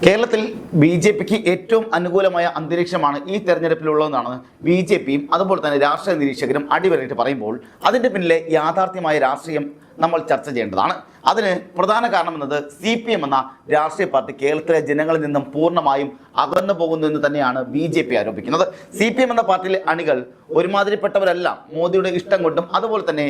കേരളത്തിൽ B J പിക്ക് ഏറ്റവും അനുകൂലമായ അന്തരീക്ഷമാണ് ഈ തെരഞ്ഞെടുപ്പിലുള്ളതെന്നാണ് ബി ജെ പിയും അതുപോലെ തന്നെ രാഷ്ട്രീയ നിരീക്ഷകരും അടിവരയിട്ട് പറയുമ്പോൾ അതിൻ്റെ പിന്നിലെ യാഥാർത്ഥ്യമായ രാഷ്ട്രീയം നമ്മൾ ചർച്ച ചെയ്യേണ്ടതാണ്. അതിന് പ്രധാന കാരണമെന്നത് CPM എന്ന രാഷ്ട്രീയ പാർട്ടി കേരളത്തിലെ ജനങ്ങളിൽ നിന്നും പൂർണ്ണമായും അകന്നു പോകുന്നു എന്ന് തന്നെയാണ് BJP ആരോപിക്കുന്നത്. CPM എന്ന പാർട്ടിയിലെ അണികൾ ഒരുമാതിരിപ്പെട്ടവരല്ല മോദിയുടെ ഇഷ്ടം കൊണ്ടും അതുപോലെ തന്നെ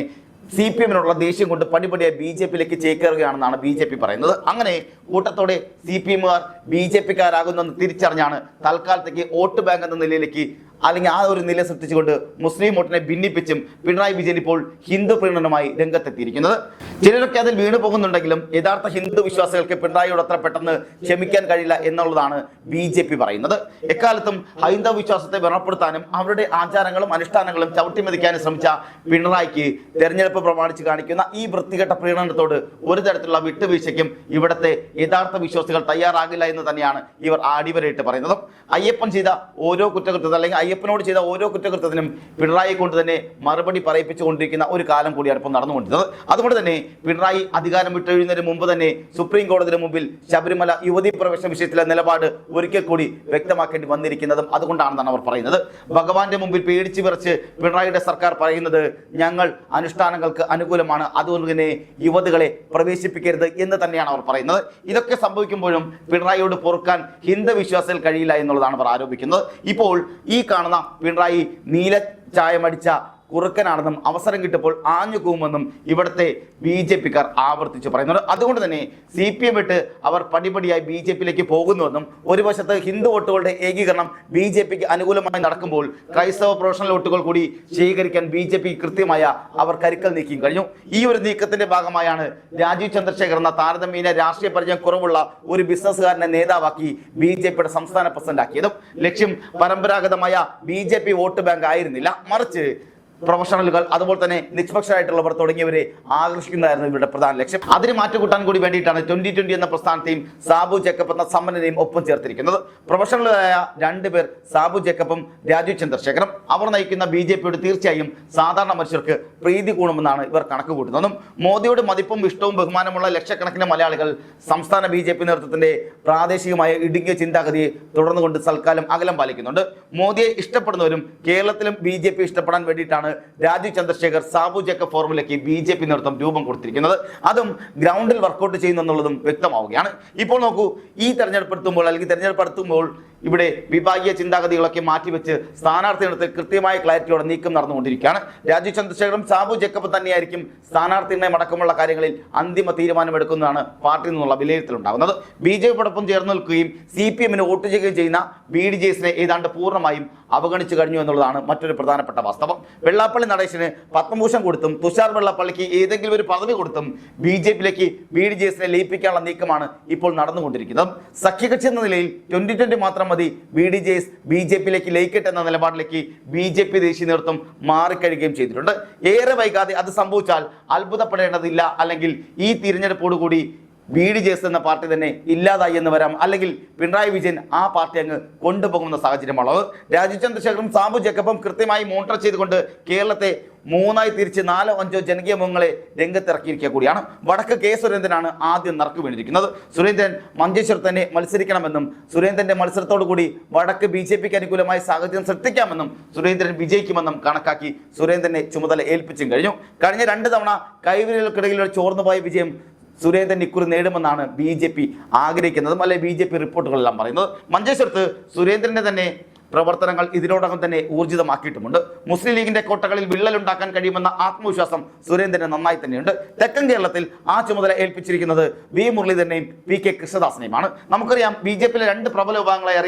CPM-നോടുള്ള ദേഷ്യം കൊണ്ട് പടിപടിയായി BJP-യിലേക്ക് ചേക്കേറുകയാണെന്നാണ് BJP പറയുന്നത്. അങ്ങനെ കൂട്ടത്തോടെ CPM-കാർ BJP-കാരാകുന്നെന്ന് തിരിച്ചറിഞ്ഞാണ് തൽക്കാലത്തേക്ക് വോട്ട് ബാങ്ക് എന്ന നിലയിലേക്ക് അല്ലെങ്കിൽ ആ ഒരു നില സൃഷ്ടിച്ചുകൊണ്ട് മുസ്ലിം വോട്ടിനെ ഭിന്നിപ്പിച്ചും പിണറായി വിജയൻ ഇപ്പോൾ ഹിന്ദു പ്രീണനമായി രംഗത്തെത്തിയിരിക്കുന്നത്. ചിലരൊക്കെ അതിൽ വീണു പോകുന്നുണ്ടെങ്കിലും യഥാർത്ഥ ഹിന്ദു വിശ്വാസികൾക്ക് പിണറായിയോട് അത്ര പെട്ടെന്ന് ക്ഷമിക്കാൻ കഴിയില്ല എന്നുള്ളതാണ് BJP പറയുന്നത്. എക്കാലത്തും ഹൈന്ദവ വിശ്വാസത്തെ വ്രണപ്പെടുത്താനും അവരുടെ ആചാരങ്ങളും അനുഷ്ഠാനങ്ങളും ചവിട്ടിമെതിക്കാനും ശ്രമിച്ച പിണറായിക്ക് തെരഞ്ഞെടുപ്പ് പ്രമാണിച്ച് കാണിക്കുന്ന ഈ വൃത്തികെട്ട പ്രീണനത്തോട് ഒരു തരത്തിലുള്ള വിട്ടുവീഴ്ചയ്ക്കും ഇവിടുത്തെ യഥാർത്ഥ വിശ്വാസികൾ തയ്യാറാകില്ല എന്ന് തന്നെയാണ് ഇവർ അടിവരയിട്ട് പറയുന്നത്. അയ്യപ്പൻ ചെയ്ത ഓരോ കുറ്റകൃത്യത്തിൽ അല്ലെങ്കിൽ അയ്യപ്പനോട് ചെയ്ത ഓരോ കുറ്റകൃത്യത്തിനും പിണറായി കൊണ്ട് തന്നെ മറുപടി പറയിപ്പിച്ചുകൊണ്ടിരിക്കുന്ന ഒരു കാലം കൂടിയാണ് ഇപ്പോൾ നടന്നുകൊണ്ടിരുന്നത്. അതുകൊണ്ട് തന്നെ പിണറായി അധികാരം വിട്ടൊഴിയുന്നതിന് മുമ്പ് തന്നെ സുപ്രീം കോടതിയുടെ മുമ്പിൽ ശബരിമല യുവതീ പ്രവേശന വിഷയത്തിലെ നിലപാട് ഒരിക്കൽ കൂടി വ്യക്തമാക്കേണ്ടി വന്നിരിക്കുന്നതും അതുകൊണ്ടാണെന്നാണ് അവർ പറയുന്നത്. ഭഗവാന്റെ മുമ്പിൽ പേടിച്ച് വിറച്ച് പിണറായിയുടെ സർക്കാർ പറയുന്നത് ഞങ്ങൾ അനുഷ്ഠാനങ്ങൾക്ക് അനുകൂലമാണ്, അതുകൊണ്ട് തന്നെ യുവതികളെ പ്രവേശിപ്പിക്കരുത് എന്ന് തന്നെയാണ് അവർ പറയുന്നത്. ഇതൊക്കെ സംഭവിക്കുമ്പോഴും പിണറായിയോട് പൊറുക്കാൻ ഹിന്ദു വിശ്വാസികൾ കഴിയില്ല എന്നുള്ളതാണ് അവർ ആരോപിക്കുന്നത്. ഇപ്പോൾ ഈ കാണുന്ന പിണറായി നീല ചായമടിച്ച കുറുക്കനാണെന്നും അവസരം കിട്ടപ്പോൾ ആഞ്ഞു കൂവുമെന്നും ഇവിടുത്തെ BJP-കാർ ആവർത്തിച്ച് പറയുന്നുണ്ട്. അതുകൊണ്ട് തന്നെ CPM വിട്ട് അവർ പടിപടിയായി BJP-യിലേക്ക് പോകുന്നുവെന്നും ഒരു വശത്ത് ഹിന്ദു വോട്ടുകളുടെ ഏകീകരണം BJP-ക്ക് അനുകൂലമായി നടക്കുമ്പോൾ ക്രൈസ്തവ പ്രൊഫഷണൽ വോട്ടുകൾ കൂടി ശേഖരിക്കാൻ BJP കൃത്യമായ അവർ കരുക്കൾ നീക്കി കഴിഞ്ഞു. ഈ ഒരു നീക്കത്തിന്റെ ഭാഗമായാണ് രാജീവ് ചന്ദ്രശേഖർ എന്ന താരതമ്യേന രാഷ്ട്രീയ പരിചയം കുറവുള്ള ഒരു ബിസിനസ്സുകാരനെ നേതാവാക്കി BJP-യുടെ സംസ്ഥാന പ്രസിഡന്റ് ആക്കിയതും. ലക്ഷ്യം പരമ്പരാഗതമായ BJP വോട്ട് ബാങ്ക് ആയിരുന്നില്ല, മറിച്ച് പ്രൊഫഷണലുകൾ അതുപോലെ തന്നെ നിഷ്പക്ഷരായിട്ടുള്ളവർ തുടങ്ങിയവരെ ആകർഷിക്കുന്നതായിരുന്നു ഇവരുടെ പ്രധാന ലക്ഷ്യം. അതിന് മാറ്റുകൂട്ടാൻ കൂടി വേണ്ടിയിട്ടാണ് 2020 എന്ന പ്രസ്ഥാനത്തെയും സാബു ജേക്കബ് എന്ന സമ്മന്നനെയും ഒപ്പം ചേർത്തിരിക്കുന്നത്. പ്രൊഫഷണലായ രണ്ടുപേർ സാബു ജേക്കബും രാജീവ് ചന്ദ്രശേഖറും. അവർ നയിക്കുന്ന BJP-യോട് തീർച്ചയായും സാധാരണ മനുഷ്യർക്ക് പ്രീതി കൂടുമെന്നാണ് ഇവർ കണക്ക് കൂട്ടുന്നതും. മോദിയുടെ മതിപ്പും ഇഷ്ടവും ബഹുമാനമുള്ള ലക്ഷക്കണക്കിന് മലയാളികൾ സംസ്ഥാന BJP നേതൃത്വത്തിന്റെ പ്രാദേശികമായ ഇടുങ്ങിയ ചിന്താഗതിയെ തുടർന്നുകൊണ്ട് തൽക്കാലം അകലം പാലിക്കുന്നുണ്ട്. മോദിയെ ഇഷ്ടപ്പെടുന്നവരും കേരളത്തിലും BJP ഇഷ്ടപ്പെടാൻ വേണ്ടിയിട്ടാണ് രാജീവ് ചന്ദ്രശേഖർ സാബു ജേക്കബ് ഫോർമുലയ്ക്ക് BJP നേതൃത്വം രൂപം കൊടുത്തിരിക്കുന്നത്. അതും ഗ്രൗണ്ടിൽ വർക്കൗട്ട് ചെയ്യുന്നു എന്നുള്ളതും വ്യക്തമാവുകയാണ്. ഇപ്പോൾ നോക്കൂ, ഈ തെരഞ്ഞെടുപ്പ് അടുത്തുമ്പോൾ ഇവിടെ വിഭാഗീയ ചിന്താഗതികളൊക്കെ മാറ്റിവെച്ച് സ്ഥാനാർത്ഥി നിർത്തി കൃത്യമായ ക്ലാരിറ്റിയോടെ നീക്കം നടന്നുകൊണ്ടിരിക്കുകയാണ്. രാജീവ് ചന്ദ്രശേഖറും സാബു ജേക്കബ് തന്നെയായിരിക്കും സ്ഥാനാർത്ഥി നിർണ്ണയം അടക്കമുള്ള കാര്യങ്ങളിൽ അന്തിമ തീരുമാനമെടുക്കുന്നതാണ് പാർട്ടിയിൽ നിന്നുള്ള വിലയിരുത്തലുണ്ടാകുന്നത്. BJP-യോടൊപ്പം ചേർന്ന് നിൽക്കുകയും CPM-ന് വോട്ട് ചെയ്യുകയും ചെയ്യുന്ന BDJS-നെ ഏതാണ്ട് പൂർണ്ണമായും അവഗണിച്ചു കഴിഞ്ഞു എന്നുള്ളതാണ് മറ്റൊരു പ്രധാനപ്പെട്ട വാസ്തവം. വെള്ളാപ്പള്ളി നടേശന് പത്മഭൂഷൺ കൊടുത്തും തുഷാർ വെള്ളാപ്പള്ളിക്ക് ഏതെങ്കിലും ഒരു പദവി കൊടുത്തും BJP-യിലേക്ക് BDJS-നെ ലയിപ്പിക്കാനുള്ള നീക്കമാണ് ഇപ്പോൾ നടന്നുകൊണ്ടിരിക്കുന്നത്. സഖ്യകക്ഷി എന്ന നിലയിൽ 2020 മാത്രം മതി BDJS BJP-യിലേക്ക് ലയിക്കട്ടെ എന്ന നിലപാടിലേക്ക് BJP ദേശീയ നേതൃത്വം മാറിക്കഴിയുകയും ചെയ്തിട്ടുണ്ട്. ഏറെ വൈകാതെ അത് സംഭവിച്ചാൽ അത്ഭുതപ്പെടേണ്ടതില്ല. അല്ലെങ്കിൽ ഈ തിരഞ്ഞെടുപ്പോടുകൂടി BDJS എന്ന പാർട്ടി തന്നെ ഇല്ലാതായി എന്ന് വരാം, അല്ലെങ്കിൽ പിണറായി വിജയൻ ആ പാർട്ടി അങ്ങ് കൊണ്ടുപോകുന്ന സാഹചര്യമുള്ളത്. രാജീവ് ചന്ദ്രശേഖറും സാബു ജേക്കബും കൃത്യമായി മോണിറ്റർ ചെയ്തുകൊണ്ട് കേരളത്തെ മൂന്നായി തിരിച്ച് 4-5 ജനകീയ മുഖങ്ങളെ രംഗത്തിറക്കിയിരിക്കുക കൂടിയാണ്. വടക്ക് K. സുരേന്ദ്രനാണ് ആദ്യം നറുക്ക് വീണിരിക്കുന്നത്. സുരേന്ദ്രൻ മഞ്ചേശ്വരത്ത് തന്നെ മത്സരിക്കണമെന്നും സുരേന്ദ്രന്റെ മത്സരത്തോടു കൂടി വടക്ക് BJP-ക്ക് അനുകൂലമായ സാഹചര്യം സൃഷ്ടിക്കാമെന്നും സുരേന്ദ്രൻ വിജയിക്കുമെന്നും കണക്കാക്കി സുരേന്ദ്രനെ ചുമതല ഏൽപ്പിച്ചും കഴിഞ്ഞു. കഴിഞ്ഞ 2 തവണ കൈവിരലുകൾക്കിടയിൽ ചോർന്നുപോയ വിജയം സുരേന്ദ്രൻ ഇക്കുറി നേടുമെന്നാണ് BJP ആഗ്രഹിക്കുന്നതും അല്ലെ BJP റിപ്പോർട്ടുകളെല്ലാം പറയുന്നത്. മഞ്ചേശ്വരത്ത് സുരേന്ദ്രന്റെ തന്നെ പ്രവർത്തനങ്ങൾ ഇതിനോടകം തന്നെ ഊർജിതമാക്കിയിട്ടുമുണ്ട്. മുസ്ലിം ലീഗിന്റെ കോട്ടകളിൽ വിള്ളലുണ്ടാക്കാൻ കഴിയുമെന്ന ആത്മവിശ്വാസം സുരേന്ദ്രന് നന്നായി തന്നെയുണ്ട്. തെക്കൻ കേരളത്തിൽ ആ ചുമതല ഏൽപ്പിച്ചിരിക്കുന്നത് V. മുരളീധരനെയും PK കൃഷ്ണദാസിനെയുമാണ്. നമുക്കറിയാം BJP-യിലെ 2 പ്രബല വിഭാഗങ്ങളായി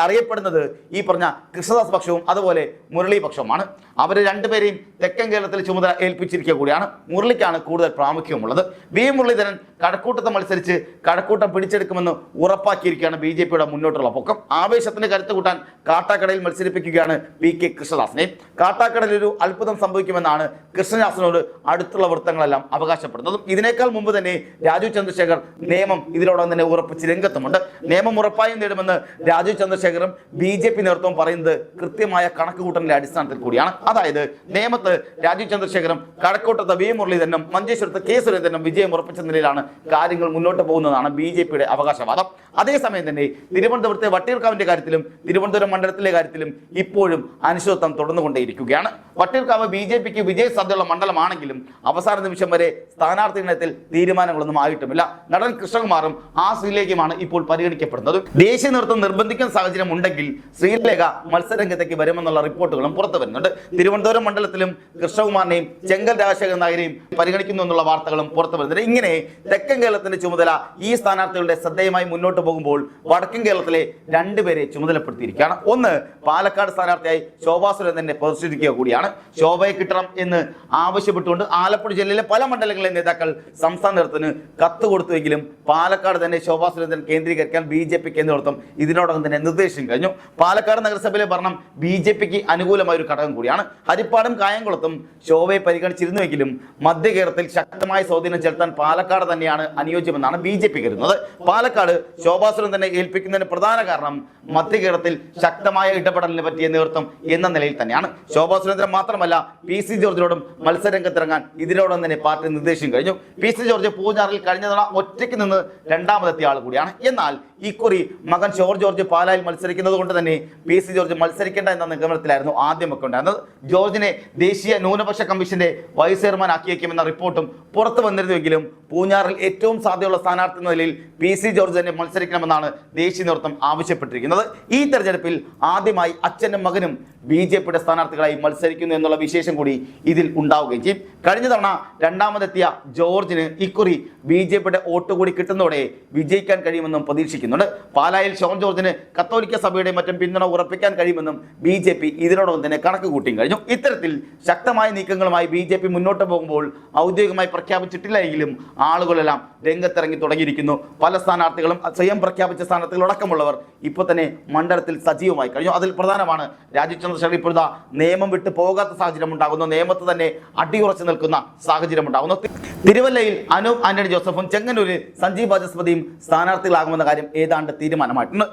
അറിയപ്പെടുന്നത് ഈ പറഞ്ഞ കൃഷ്ണദാസ് പക്ഷവും അതുപോലെ മുരളി പക്ഷവുമാണ്. അവർ രണ്ടുപേരെയും തെക്കൻ കേരളത്തിൽ ചുമതല ഏൽപ്പിച്ചിരിക്കുക കൂടിയാണ്. മുരളിക്കാണ് കൂടുതൽ പ്രാമുഖ്യമുള്ളത്. V. മുരളീധരൻ കഴക്കൂട്ടത്ത് മത്സരിച്ച് കഴക്കൂട്ടം പിടിച്ചെടുക്കുമെന്ന് ഉറപ്പാക്കിയിരിക്കുകയാണ് BJP-യുടെ മുന്നോട്ടുള്ള പൊക്കം. ആവേശത്തിന് കരുത്ത് കൂട്ടാൻ കാട്ടാക്കടയിൽ മത്സരിപ്പിക്കുകയാണ് PK കൃഷ്ണദാസിനെ. കാട്ടാക്കടയിൽ ഒരു അത്ഭുതം സംഭവിക്കുമെന്നാണ് കൃഷ്ണദാസിനോട് അടുത്തുള്ള വൃത്തങ്ങളെല്ലാം അവകാശപ്പെടുന്നതും. ഇതിനേക്കാൾ മുമ്പ് തന്നെ രാജീവ് ചന്ദ്രശേഖർ നിയമം ഇതിനോടൊപ്പം തന്നെ ഉറപ്പിച്ച് രംഗത്തുമുണ്ട്. നിയമം ഉറപ്പായും നേടുമെന്ന് രാജീവ് ചന്ദ്രശേഖറും BJP നേതൃത്വം പറയുന്നത് കൃത്യമായ കണക്കുകൂട്ടലിന്റെ അടിസ്ഥാനത്തിൽ കൂടിയാണ്. അതായത് നേമത്ത് രാജീവ് ചന്ദ്രശേഖറും കഴക്കൂട്ടത്ത് V മുരളീധരനും മഞ്ചേശ്വരത്ത് K സുരേന്ദ്രനും വിജയം ഉറപ്പിച്ച നിലയിലാണ് കാര്യങ്ങൾ മുന്നോട്ട് പോകുന്നതാണ് BJPയുടെ അവകാശവാദം. അതേസമയം തന്നെ തിരുവനന്തപുരത്തെ വട്ടിയൂർക്കാവിന്റെ കാര്യത്തിലും തിരുവനന്തപുരം മണ്ഡലത്തിലെ കാര്യത്തിലും ഇപ്പോഴും അനിശ്ചിതത്വം തുടർന്നുകൊണ്ടേയിരിക്കുകയാണ്. വട്ടിയൂർക്കാവ് BJPക്ക് വിജയ സാധ്യതയുള്ള മണ്ഡലമാണെങ്കിലും അവസാന നിമിഷം വരെ സ്ഥാനാർത്ഥി നിർണയത്തിൽ തീരുമാനങ്ങളൊന്നും ആയിട്ടുമില്ല. നടൻ കൃഷ്ണകുമാറും ആ ശ്രീലേഖയുമാണ് ഇപ്പോൾ പരിഗണിക്കപ്പെടുന്നത്. ദേശീയ നേതൃത്വം നിർബന്ധിക്കുന്ന സാഹചര്യം ഉണ്ടെങ്കിൽ ശ്രീലേഖ മത്സരരംഗത്തേക്ക് വരുമെന്നുള്ള റിപ്പോർട്ടുകളും പുറത്തു വരുന്നുണ്ട്. തിരുവനന്തപുരം മണ്ഡലത്തിലും കൃഷ്ണകുമാറിനെയും ചെങ്കൽ രാജശേഖരൻ നായരെയും പരിഗണിക്കുന്നു എന്നുള്ള വാർത്തകളും പുറത്തു വരുന്നുണ്ട്. ഇങ്ങനെ തെക്കൻ കേരളത്തിന്റെ ചുമതല ഈ സ്ഥാനാർത്ഥികളുടെ ശ്രദ്ധേയമായി മുന്നോട്ട് പോകുമ്പോൾ വടക്കൻ കേരളത്തിലെ രണ്ടുപേരെ ചുമതലപ്പെടുത്തിയിരിക്കുകയാണ്. ഒന്ന്, പാലക്കാട് സ്ഥാനാർത്ഥിയായി ശോഭാ സുരേന്ദ്രനെ പ്രദർശിപ്പിക്കുക കൂടിയാണ്. ശോഭയെ കിട്ടണം എന്ന് ആവശ്യപ്പെട്ടുകൊണ്ട് ആലപ്പുഴ ജില്ലയിലെ പല മണ്ഡലങ്ങളിലെ നേതാക്കൾ സംസ്ഥാന നേതൃത്വത്തിന് കത്ത് കൊടുത്തുവെങ്കിലും പാലക്കാട് തന്നെ ശോഭാ സുരേന്ദ്രൻ കേന്ദ്രീകരിക്കാൻ BJPക്ക് നേതൃത്വം ഇതിനോടകം തന്നെ നിർദ്ദേശം കഴിഞ്ഞു. പാലക്കാട് നഗരസഭയിലെ ഭരണം BJPക്ക് അനുകൂലമായ ഒരു ഘടകം കൂടിയാണ്. ഹരിപ്പാടും കായംകുളത്തും ശോഭയെ പരിഗണിച്ചിരുന്നുവെങ്കിലും മധ്യ കേരളത്തിൽ ശക്തമായ സ്വാധീനം ചെലുത്താൻ പാലക്കാട് തന്നെയാണ് അനുയോജ്യമെന്നാണ് BJP കരുതുന്നത്. പാലക്കാട് ശോഭാ സുരേന്ദ്രനെ ഏൽപ്പിക്കുന്നതിന് പ്രധാന കാരണം മധ്യ കേരളത്തിൽ ശക്തമായ ഇടപെടലിന് പറ്റിയ നേതൃത്വം എന്ന നിലയിൽ തന്നെയാണ്. ശോഭാ സുരേന്ദ്രൻ മാത്രമല്ല PC ജോർജിനോടും മത്സരരംഗത്തിറങ്ങാൻ ഇതിനോടൊപ്പം തന്നെ പാർട്ടി നിർദ്ദേശം കഴിഞ്ഞു. PC ജോർജ് പൂഞ്ഞാറിൽ കഴിഞ്ഞ തവണ ഒറ്റയ്ക്ക് നിന്ന് രണ്ടാമതെത്തിയ ആൾ കൂടിയാണ്. എന്നാൽ ഇക്കുറി മകൻ ജോർജ് പാലായിൽ മത്സരിക്കുന്നത് കൊണ്ട് തന്നെ PC ജോർജ് മത്സരിക്കേണ്ട എന്ന നിഗമനത്തിലായിരുന്നു ആദ്യമൊക്കെ ഉണ്ടായിരുന്നത്. ജോർജിനെ ദേശീയ ന്യൂനപക്ഷ കമ്മീഷന്റെ വൈസ് ചെയർമാൻ ആക്കിയേക്കുമെന്ന റിപ്പോർട്ടും പുറത്തു വന്നിരുന്നുവെങ്കിലും പൂഞ്ഞാറിൽ ഏറ്റവും സാധ്യതയുള്ള സ്ഥാനാർത്ഥി എന്ന നിലയിൽ PC ജോർജ് തന്നെ മത്സരിക്കണമെന്നാണ് ദേശീയ നേതൃത്വം ആവശ്യപ്പെട്ടിരിക്കുന്നത്. ഈ തെരഞ്ഞെടുപ്പിൽ ആദ്യമായി അച്ഛനും മകനും BJPയുടെ സ്ഥാനാർത്ഥികളായി മത്സരിക്കുന്നു എന്നുള്ള വിശേഷം കൂടി ഇതിൽ ഉണ്ടാവുകയും ചെയ്യും. കഴിഞ്ഞ തവണ രണ്ടാമതെത്തിയ ജോർജിന് ഇക്കുറി BJPയുടെ വോട്ട് കൂടി കിട്ടുന്നതോടെ വിജയിക്കാൻ കഴിയുമെന്നും പ്രതീക്ഷിക്കുന്നുണ്ട്. പാലായിൽ ഷോൺ ജോർജിന് കത്തോലിക്ക സഭയുടെ മറ്റും പിന്തുണ ഉറപ്പിക്കാൻ കഴിയുമെന്നും BJP ഇതിനോടൊപ്പം തന്നെ കണക്ക് കൂട്ടിയും കഴിഞ്ഞു. ഇത്തരത്തിൽ ശക്തമായ നീക്കങ്ങളുമായി BJP മുന്നോട്ട് പോകുമ്പോൾ ഔദ്യോഗികമായി പ്രഖ്യാപിച്ചിട്ടില്ല എങ്കിലും ആളുകളെല്ലാം രംഗത്തിറങ്ങി തുടങ്ങിയിരിക്കുന്നു. പല സ്ഥാനാർത്ഥികളും സ്വയം പ്രഖ്യാപിച്ച സ്ഥാനാർത്ഥികളടക്കമുള്ളവർ ഇപ്പോൾ തന്നെ മണ്ഡലത്തിൽ സജീവമായി കഴിഞ്ഞു. അതിൽ പ്രധാനമാണ് രാജീവ് ചന്ദ്രശേഖർ ഇപ്പോഴത്തെ നിയമം വിട്ട് പോകാത്ത സാഹചര്യം ഉണ്ടാകുന്നു. നിയമത്ത് തന്നെ അടിയുറച്ചു നിൽക്കുന്ന സാഹചര്യം ഉണ്ടാകുന്നു. തിരുവല്ലയിൽ അനൂപ് ആന്റണി ജോസഫും ചെങ്ങന്നൂരിൽ സഞ്ജീവ് വാചസ്പതിയും സ്ഥാനാർത്ഥികളാകുമെന്ന കാര്യം ഏതാണ്ട് തീരുമാനമായിട്ടുണ്ട്.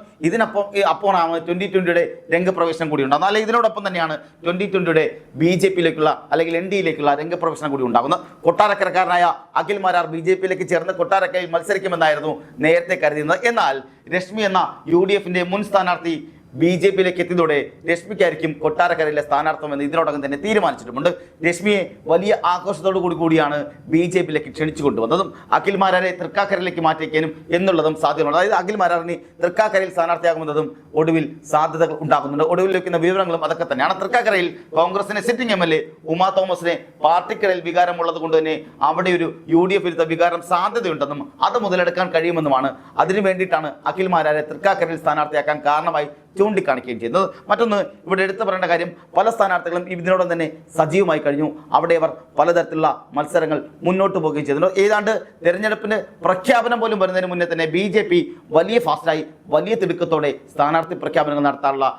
അപ്പോഴാണ് 2020യുടെ രംഗപ്രവേശനം കൂടി ഉണ്ടാകുന്നത്. അല്ലെങ്കിൽ ഇതിനോടൊപ്പം തന്നെയാണ് 2020യുടെ BJPയിലേക്കുള്ള അല്ലെങ്കിൽ NDAയിലേക്കുള്ള രംഗപ്രവേശനം കൂടി ഉണ്ടാകുന്നത്. കൊട്ടാരക്കരക്കാരനായ അഖിൽ മാരാർ BJPയിലേക്ക് ചേർന്ന് കൊട്ടാരക്കരയിൽ മത്സരിക്കുമെന്നായിരുന്നു നേരത്തെ കരുതിയിരുന്നത്. എന്നാൽ രശ്മി എന്ന UDFന്റെ മുൻ സ്ഥാനാർത്ഥി BJPയിലേക്ക് എത്തിയതോടെ രശ്മിക്കായിരിക്കും കൊട്ടാരക്കരയിലെ സ്ഥാനാർത്ഥം എന്ന് ഇതിനോടകം തന്നെ തീരുമാനിച്ചിട്ടുമുണ്ട്. രശ്മിയെ വലിയ ആഘോഷത്തോടു കൂടിയാണ് BJPയിലേക്ക് ക്ഷണിച്ചു കൊണ്ടുവന്നതും അഖിൽ മാരാരെ തൃക്കാക്കരയിലേക്ക് മാറ്റിവെക്കാനും എന്നുള്ളതും സാധ്യതയുണ്ട്. അതായത് അഖിൽ മാരാറിന് തൃക്കാക്കരയിൽ സ്ഥാനാർത്ഥിയാകുന്നതും ഒടുവിൽ സാധ്യതകൾ ഉണ്ടാകുന്നുണ്ട്. ഒടുവിൽ ലഭിക്കുന്ന വിവരങ്ങളും അതൊക്കെ തന്നെയാണ്. തൃക്കാക്കരയിൽ കോൺഗ്രസിന്റെ സിറ്റിംഗ് MLA ഉമാ തോമസിനെ പാർട്ടിക്കരയിൽ വികാരമുള്ളത് കൊണ്ട് തന്നെ അവിടെ ഒരു UDF വിരുദ്ധ വികാരം സാധ്യതയുണ്ടെന്നും അത് മുതലെടുക്കാൻ കഴിയുമെന്നുമാണ്. അതിനു വേണ്ടിയിട്ടാണ് അഖിൽ മാരാരെ തൃക്കാക്കരയിൽ സ്ഥാനാർത്ഥിയാക്കാൻ കാരണമായി ചൂണ്ടിക്കാണിക്കുകയും ചെയ്യുന്നത്. മറ്റൊന്ന്, ഇവിടെ എടുത്തു പറയേണ്ട കാര്യം, പല സ്ഥാനാർത്ഥികളും ഇതിനോടൊപ്പം തന്നെ സജീവമായി കഴിഞ്ഞു. അവിടെ അവർ പലതരത്തിലുള്ള മത്സരങ്ങൾ മുന്നോട്ട് പോവുകയും ചെയ്തിട്ടുണ്ട്. ഏതാണ്ട് തെരഞ്ഞെടുപ്പിന് പ്രഖ്യാപനം പോലും വരുന്നതിന് മുന്നേ തന്നെ BJP വലിയ ഫാസ്റ്റായി വലിയ തിടുക്കത്തോടെ സ്ഥാനാർത്ഥി പ്രഖ്യാപനങ്ങൾ നടത്താനുള്ള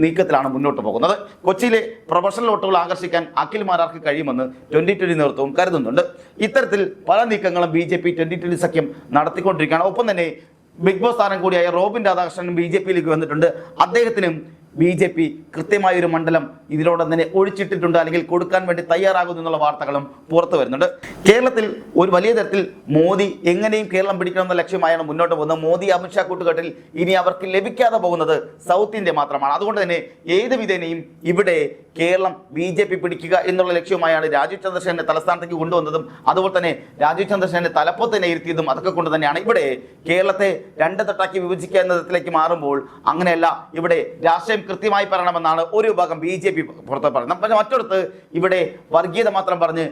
നീക്കത്തിലാണ് മുന്നോട്ട് പോകുന്നത്. കൊച്ചിയിലെ പ്രൊഫഷണൽ വോട്ടുകൾ ആകർഷിക്കാൻ അഖിൽ മാരാർക്ക് കഴിയുമെന്ന് 2020 നേതൃത്വവും കരുതുന്നുണ്ട്. ഇത്തരത്തിൽ പല നീക്കങ്ങളും BJP 2020 സഖ്യം നടത്തിക്കൊണ്ടിരിക്കുകയാണ്. ഒപ്പം തന്നെ ബിഗ് ബോസ് താരം കൂടിയായ റോബിൻ രാധാകൃഷ്ണൻ BJPയിലേക്ക് വന്നിട്ടുണ്ട്. അദ്ദേഹത്തിനും BJP കൃത്യമായൊരു മണ്ഡലം ഇതിനോടൊപ്പം തന്നെ ഒഴിച്ചിട്ടിട്ടുണ്ട്, അല്ലെങ്കിൽ കൊടുക്കാൻ വേണ്ടി തയ്യാറാകുന്നു എന്നുള്ള വാർത്തകളും പുറത്തു വരുന്നുണ്ട്. കേരളത്തിൽ ഒരു വലിയ തരത്തിൽ മോദി എങ്ങനെയും കേരളം പിടിക്കണമെന്ന ലക്ഷ്യമായാണ് മുന്നോട്ട് പോകുന്നത്. മോദി അമിത്ഷാ കൂട്ടുകെട്ടിൽ ഇനി അവർക്ക് ലഭിക്കാതെ പോകുന്നത് സൗത്ത് ഇന്ത്യ മാത്രമാണ്. അതുകൊണ്ട് തന്നെ ഏത് വിധേനയും ഇവിടെ കേരളം BJP പിടിക്കുക എന്നുള്ള ലക്ഷ്യമായാണ് രാജീവ് ചന്ദ്രശേഖരനെ തലസ്ഥാനത്തേക്ക് കൊണ്ടുവന്നതും അതുപോലെ തന്നെ രാജീവ് ചന്ദ്രശേഖരനെ തലപ്പത്തിനെ ഇരുത്തിയതും. അതൊക്കെ കൊണ്ട് തന്നെയാണ് ഇവിടെ കേരളത്തെ രണ്ട് തട്ടാക്കി വിഭജിക്കുക എന്ന തരത്തിലേക്ക് മാറുമ്പോൾ അങ്ങനെയല്ല, ഇവിടെ രാഷ്ട്രീയം കൃത്യമായി പറയണമെന്നാണ് ഒരു വിഭാഗം BJP പുറത്ത് പറയുന്നത്. പക്ഷേ മറ്റൊരുത്ത് ഇവിടെ വർഗീയത മാത്രം പറഞ്ഞ്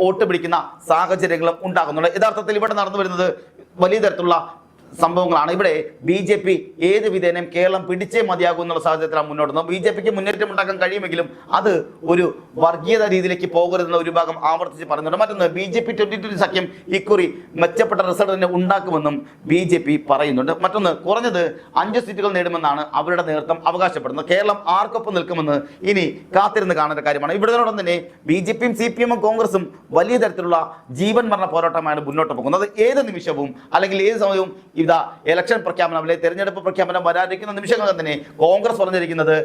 വോട്ട് പിടിക്കുന്ന സാഹചര്യങ്ങളും ഉണ്ടാകുന്നുണ്ട്. യഥാർത്ഥത്തിൽ ഇവിടെ നടന്നു വരുന്നത് വലിയ തരത്തിലുള്ള സംഭവങ്ങളാണ്. ഇവിടെ BJP ഏത് വിധേനയും കേരളം പിടിച്ചേ മതിയാകും എന്നുള്ള സാഹചര്യത്തിലാണ് മുന്നോട്ട്. BJPക്ക് മുന്നേറ്റം ഉണ്ടാക്കാൻ കഴിയുമെങ്കിലും അത് ഒരു വർഗീയത രീതിയിലേക്ക് പോകരുതെന്ന ഒരു ഭാഗം ആവർത്തിച്ച് പറയുന്നുണ്ട്. മറ്റൊന്ന്, BJP 2020 സഖ്യം ഇക്കുറി മെച്ചപ്പെട്ട റിസൾട്ട് തന്നെ ഉണ്ടാക്കുമെന്നും BJP പറയുന്നുണ്ട്. മറ്റൊന്ന്, കുറഞ്ഞത് 5 സീറ്റുകൾ നേടുമെന്നാണ് അവരുടെ നേതൃത്വം അവകാശപ്പെടുന്നത്. കേരളം ആർക്കൊപ്പം നിൽക്കുമെന്ന് ഇനി കാത്തിരുന്ന് കാണേണ്ട കാര്യമാണ്. ഇവിടത്തോടൊപ്പം തന്നെ BJPയും CPM-ഉം കോൺഗ്രസും വലിയ തരത്തിലുള്ള ജീവൻ മരണ പോരാട്ടമാണ് മുന്നോട്ട് പോകുന്നത്. ഏത് നിമിഷവും അല്ലെങ്കിൽ ഏത് സമയവും ഇതാ ഇലക്ഷൻ പ്രഖ്യാപനം അല്ലെങ്കിൽ തെരഞ്ഞെടുപ്പ് പ്രഖ്യാപനം വരാതിരിക്കുന്ന നിമിഷങ്ങൾ തന്നെ കോൺഗ്രസ് പറഞ്ഞിരിക്കുന്നത്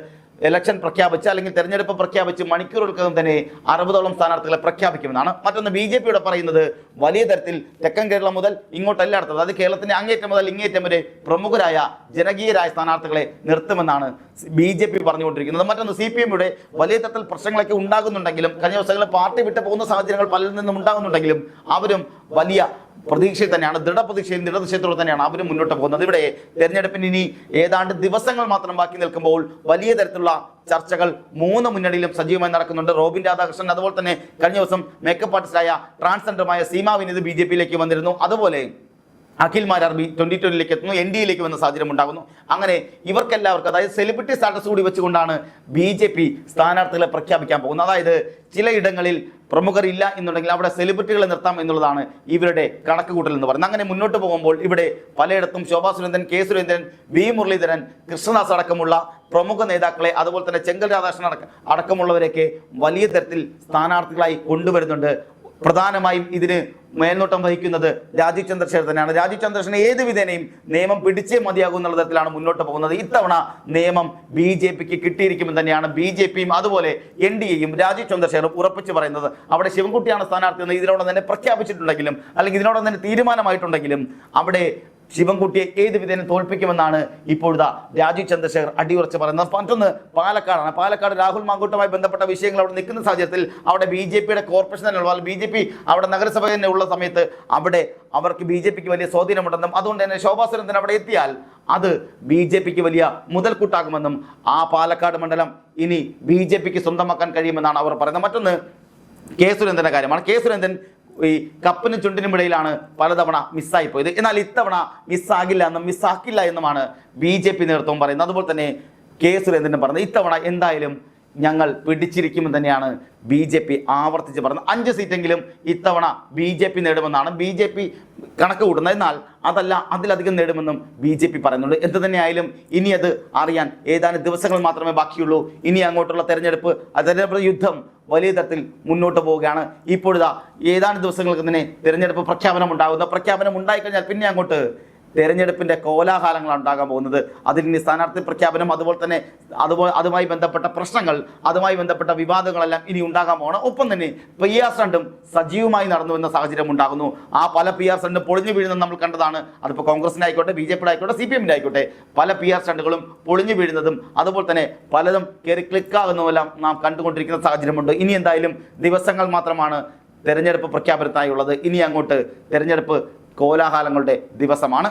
ഇലക്ഷൻ പ്രഖ്യാപിച്ച് അല്ലെങ്കിൽ തെരഞ്ഞെടുപ്പ് പ്രഖ്യാപിച്ച് മണിക്കൂറുകൾക്കകം തന്നെ 60ഓളം സ്ഥാനാർത്ഥികളെ പ്രഖ്യാപിക്കുമെന്നാണ്. മറ്റൊന്ന്, BJPയുടെ പറയുന്നത് വലിയ തരത്തിൽ തെക്കൻ കേരളം മുതൽ ഇങ്ങോട്ട് എല്ലായിടത്തും, അതായത് കേരളത്തിന്റെ അങ്ങേറ്റം മുതൽ ഇങ്ങേറ്റം വരെ പ്രമുഖരായ ജനകീയരായ സ്ഥാനാർത്ഥികളെ നിർത്തുമെന്നാണ് BJP പറഞ്ഞുകൊണ്ടിരിക്കുന്നത്. മറ്റൊന്ന്, CPM-യുടെ വലിയ തരത്തിൽ പ്രശ്നങ്ങളൊക്കെ ഉണ്ടാകുന്നുണ്ടെങ്കിലും കഴിഞ്ഞ ദിവസങ്ങളിൽ പാർട്ടി വിട്ടു പോകുന്ന സാഹചര്യങ്ങൾ പലരിൽ നിന്നും ഉണ്ടാകുന്നുണ്ടെങ്കിലും അവരും വലിയ പ്രതീക്ഷയിൽ തന്നെയാണ്, ദൃഢപ്രതീക്ഷയും ദൃഢനിശ്ചയത്തോടെ തന്നെയാണ് അവരും മുന്നോട്ട് പോകുന്നത്. ഇവിടെ തെരഞ്ഞെടുപ്പിന് ഇനി ഏതാണ്ട് ദിവസങ്ങൾ മാത്രം ബാക്കി നിൽക്കുമ്പോൾ വലിയ തരത്തിലുള്ള ചർച്ചകൾ 3 മുന്നണിയിലും സജീവമായി നടക്കുന്നുണ്ട്. റോബിൻ രാധാകൃഷ്ണൻ, അതുപോലെ തന്നെ കഴിഞ്ഞ ദിവസം മേക്കപ്പ് ആർട്ടിസ്റ്റായ ട്രാൻസ്ജെൻഡറുമായ സീമ വിനീത് BJPയിലേക്ക് വന്നിരുന്നു. അതുപോലെ അഖിൽ മാരാർ 2020ലേക്ക് എത്തുന്നു, NDAയിലേക്ക് വന്ന സാഹചര്യം ഉണ്ടാകുന്നു. അങ്ങനെ ഇവർക്കെല്ലാവർക്കും, അതായത് സെലിബ്രിറ്റി സ്റ്റാറ്റസ് കൂടി വെച്ചുകൊണ്ടാണ് BJP സ്ഥാനാർത്ഥികളെ പ്രഖ്യാപിക്കാൻ പോകുന്നത്. അതായത് ചിലയിടങ്ങളിൽ പ്രമുഖരില്ല എന്നുണ്ടെങ്കിൽ അവിടെ സെലിബ്രിറ്റികളെ നിർത്താം എന്നുള്ളതാണ് ഇവരുടെ കണക്കുകൂട്ടൽ എന്ന് പറയുന്നത്. അങ്ങനെ മുന്നോട്ട് പോകുമ്പോൾ ഇവിടെ പലയിടത്തും ശോഭാ സുരേന്ദ്രൻ, K സുരേന്ദ്രൻ, V മുരളീധരൻ, കൃഷ്ണദാസ് അടക്കമുള്ള പ്രമുഖ നേതാക്കളെ, അതുപോലെ തന്നെ ചെങ്കൽ രാധാകൃഷ്ണൻ അടക്കമുള്ളവരെയൊക്കെ വലിയ തരത്തിൽ സ്ഥാനാർത്ഥികളായി കൊണ്ടുവരുന്നുണ്ട്. പ്രധാനമായും ഇതിന് മേൽനോട്ടം വഹിക്കുന്നത് രാജീവ് ചന്ദ്രശേഖർ തന്നെയാണ്. രാജീവ് ചന്ദ്രശേഖരൻ ഏത് വിധേനയും നിയമം പിടിച്ചേ മതിയാകും എന്നുള്ള തരത്തിലാണ് മുന്നോട്ട് പോകുന്നത്. ഇത്തവണ നിയമം BJPക്ക് കിട്ടിയിരിക്കുമെന്ന് തന്നെയാണ് BJPയും അതുപോലെ NDAയും രാജീവ് ചന്ദ്രശേഖറും ഉറപ്പിച്ച് പറയുന്നത്. അവിടെ ശിവൻകുട്ടിയാണ് സ്ഥാനാർത്ഥി എന്ന് ഇതിനോടൊപ്പം തന്നെ പ്രഖ്യാപിച്ചിട്ടുണ്ടെങ്കിലും അല്ലെങ്കിൽ ഇതിനോടൊപ്പം തന്നെ തീരുമാനമായിട്ടുണ്ടെങ്കിലും അവിടെ ശിവൻകുട്ടിയെ ഏത് വിധേന തോൽപ്പിക്കുമെന്നാണ് ഇപ്പോഴത്തെ രാജീവ് ചന്ദ്രശേഖർ അടിയുറച്ച് പറയുന്നത്. മറ്റൊന്ന്, പാലക്കാടാണ്. പാലക്കാട് രാഹുൽ മാങ്കൂട്ടുമായി ബന്ധപ്പെട്ട വിഷയങ്ങൾ അവിടെ നിൽക്കുന്ന സാഹചര്യത്തിൽ അവിടെ BJPയുടെ കോർപ്പറേഷൻ തന്നെയുള്ള BJP അവിടെ നഗരസഭ തന്നെ ഉള്ള സമയത്ത് അവിടെ അവർക്ക് BJPക്ക് വലിയ സ്വാധീനമുണ്ടെന്നും അതുകൊണ്ട് തന്നെ ശോഭാ സുരേന്ദ്രൻ അവിടെ എത്തിയാൽ അത് BJPക്ക് വലിയ മുതൽക്കൂട്ടാകുമെന്നും ആ പാലക്കാട് മണ്ഡലം ഇനി BJPക്ക് സ്വന്തമാക്കാൻ കഴിയുമെന്നാണ് അവർ പറയുന്നത്. മറ്റൊന്ന്, K സുരേന്ദ്രന്റെ കാര്യമാണ്. K സുരേന്ദ്രൻ ഈ കപ്പിനും ചുണ്ടിനും ഇടയിലാണ് പലതവണ മിസ്സായി പോയത്. എന്നാൽ ഇത്തവണ മിസ്സാകില്ല എന്നും മിസ്സാക്കില്ല എന്നുമാണ് BJP നേതൃത്വം പറയുന്നത്. അതുപോലെ തന്നെ K സുരേന്ദ്രൻ പറഞ്ഞത് ഇത്തവണ എന്തായാലും ഞങ്ങൾ പിടിച്ചിരിക്കുമെന്ന് തന്നെയാണ് BJP ആവർത്തിച്ച് പറഞ്ഞത്. 5 സീറ്റെങ്കിലും ഇത്തവണ BJP നേടുമെന്നാണ് BJP കണക്ക് കൂട്ടുന്നത്. എന്നാൽ അതല്ല, അതിലധികം നേടുമെന്നും BJP പറയുന്നുണ്ട്. എന്ത് തന്നെയായാലും ഇനി അത് അറിയാൻ ഏതാനും ദിവസങ്ങൾ മാത്രമേ ബാക്കിയുള്ളൂ. ഇനി അങ്ങോട്ടുള്ള തെരഞ്ഞെടുപ്പ് യുദ്ധം വലിയ തരത്തിൽ മുന്നോട്ട് പോവുകയാണ്. ഇപ്പോഴിതാ ഏതാനും ദിവസങ്ങൾക്ക് തന്നെ തെരഞ്ഞെടുപ്പ് പ്രഖ്യാപനം ഉണ്ടായിക്കഴിഞ്ഞാൽ പിന്നെ അങ്ങോട്ട് തെരഞ്ഞെടുപ്പിന്റെ കോലാഹലങ്ങളാണ് ഉണ്ടാകാൻ പോകുന്നത്. അതിന് സ്ഥാനാർത്ഥി പ്രഖ്യാപനം, അതുപോലെ തന്നെ അതുമായി ബന്ധപ്പെട്ട പ്രശ്നങ്ങൾ, അതുമായി ബന്ധപ്പെട്ട വിവാദങ്ങളെല്ലാം ഇനി ഉണ്ടാകാൻ പോകണം. ഒപ്പം തന്നെ PR സ്റ്റണ്ടും സജീവമായി നടന്നു എന്ന സാഹചര്യം ഉണ്ടാകുന്നു. ആ പല PR സ്റ്റണ്ടും പൊളിഞ്ഞു വീഴുന്നത് നമ്മൾ കണ്ടതാണ്. അതിപ്പോൾ കോൺഗ്രസിൻ്റെ ആയിക്കോട്ടെ, BJPയുടെ ആയിക്കോട്ടെ, CPM-ന്റെ ആയിക്കോട്ടെ, പല PR സ്റ്റണ്ടുകളും പൊളിഞ്ഞു വീഴുന്നതും അതുപോലെ തന്നെ പലതും കയറി ക്ലിക്കാകുന്നതെല്ലാം നാം കണ്ടുകൊണ്ടിരിക്കുന്ന സാഹചര്യമുണ്ട്. ഇനി എന്തായാലും ദിവസങ്ങൾ മാത്രമാണ് തെരഞ്ഞെടുപ്പ് പ്രഖ്യാപനത്തിനായുള്ളത്. ഇനി അങ്ങോട്ട് തെരഞ്ഞെടുപ്പ് കോലാഹലങ്ങളുടെ ദിവസമാണ്.